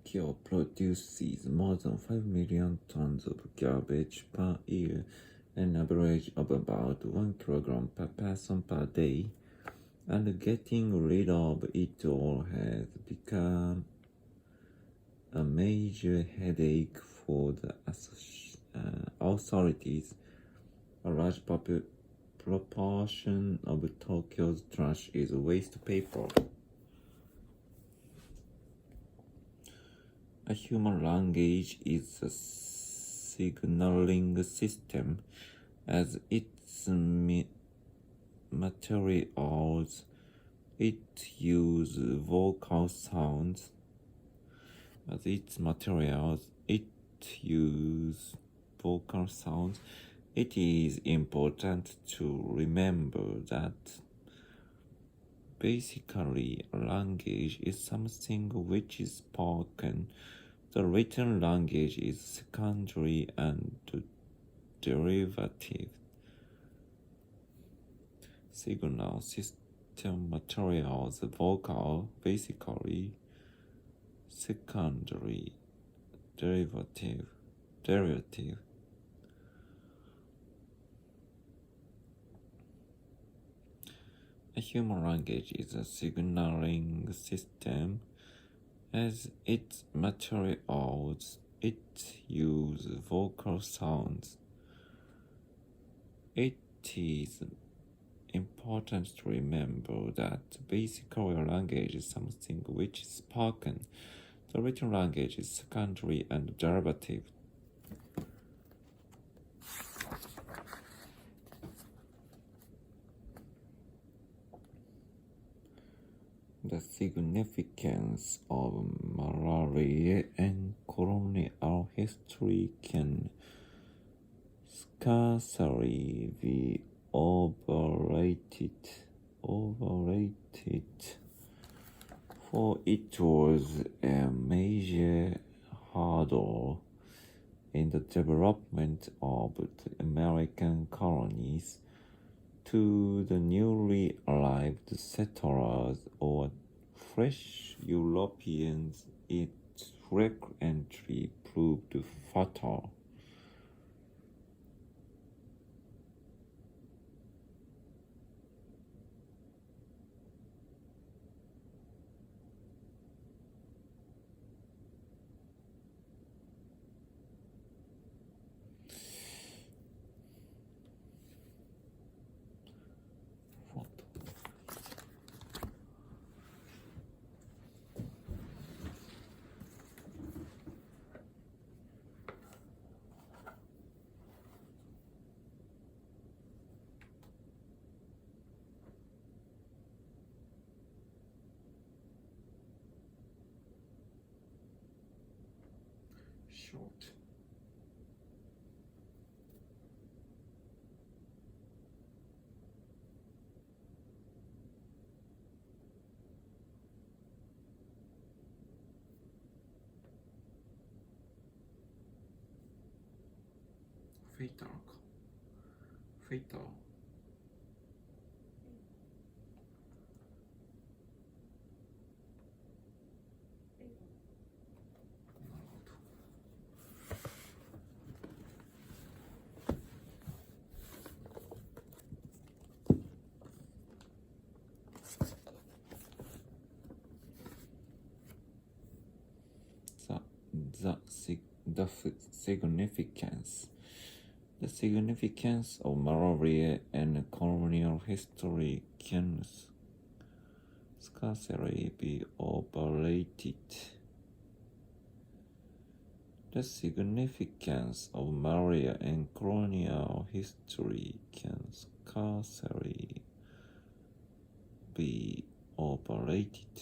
Tokyo produces more than 5 million tons of garbage per year, an average of about 1 kilogram per person per day, and getting rid of it all has become a major headache for the authorities. A large proportion of Tokyo's trash is waste paper. A human language is a signaling system, as its materials use vocal sounds. It is important to remember that basically a language is something which is spoken. The written language is secondary and derivative. Signal system materials vocal, basically secondary derivative. A human language is a signaling system, as its materials use vocal sounds. It is important to remember that basically a language is something which is spoken. The written language is secondary and derivative. The significance of malaria in colonial history can scarcely be overrated, for it was a major hurdle in the development of the American colonies. To the newly arrived settlers or fresh Europeans, it frequently proved fatal. Short. Fatal. The significance of malaria in colonial history can scarcely be overrated. The significance of malaria in colonial history can scarcely be overrated.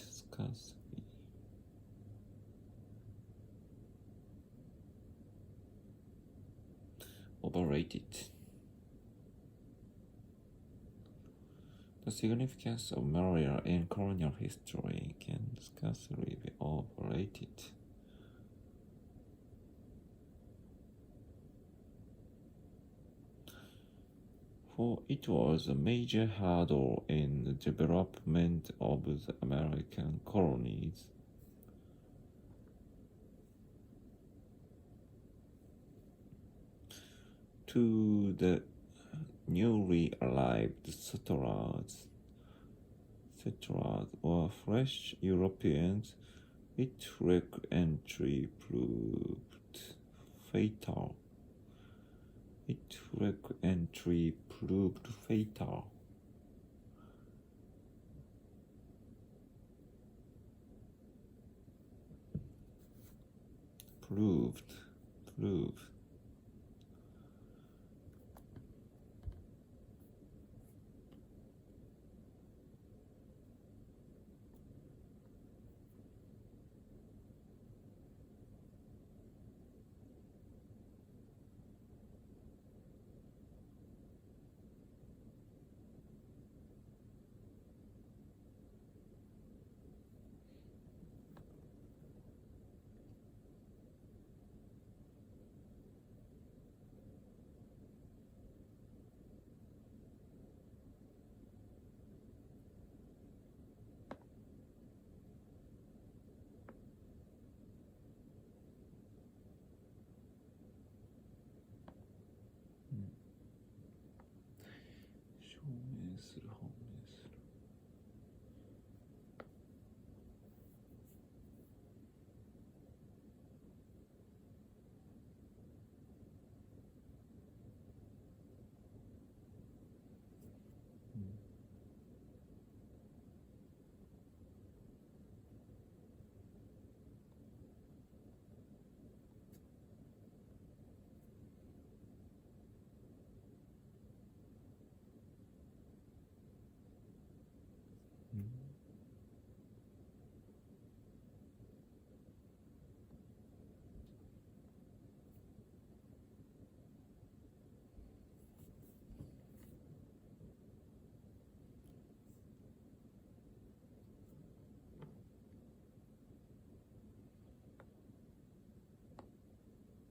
The significance of malaria in colonial history can scarcely be overrated. For it was a major hurdle in the development of the American colonies. to the newly arrived settlers or fresh Europeans, its entry proved fatal. Its entry proved fatal. Proved.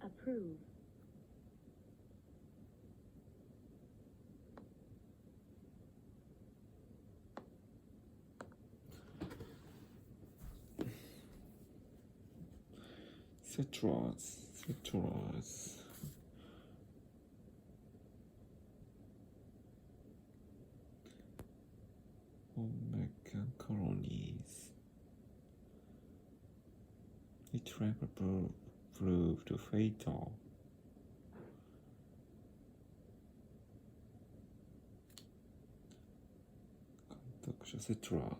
Approve. Settlers. American colonies. It proved fatal. Settler.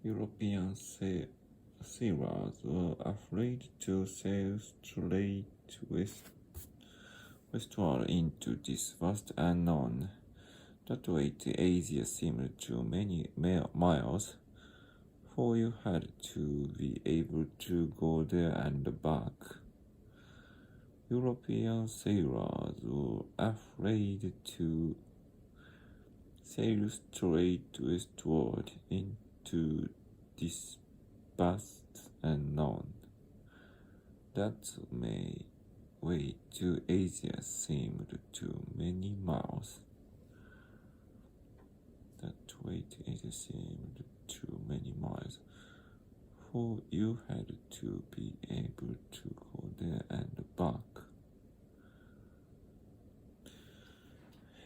European sailors were afraid to sail straight westward into this vast unknown. That way to Asia seemed too many miles, for you had to be able to go there and back. European sailors were afraid to sail straight westward into this vast unknown. That way to Asia seemed too many miles. That way to Asia seemed too many miles, for you had to be able to go there and back.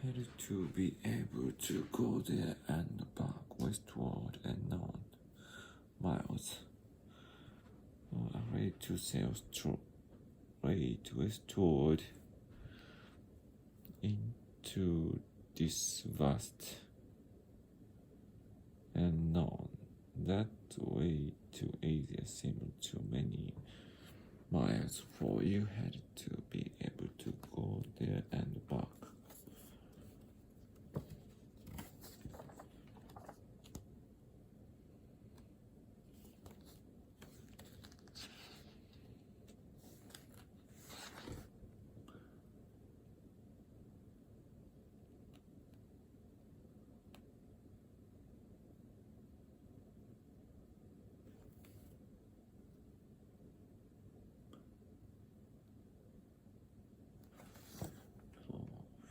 Had to be able to go there and back westward and on miles. Afraid to sail straight westward into this vast unknown. That way to Asia seemed too many miles, for you had to be able to go there and back.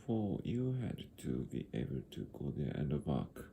For you had to be able to go there and back.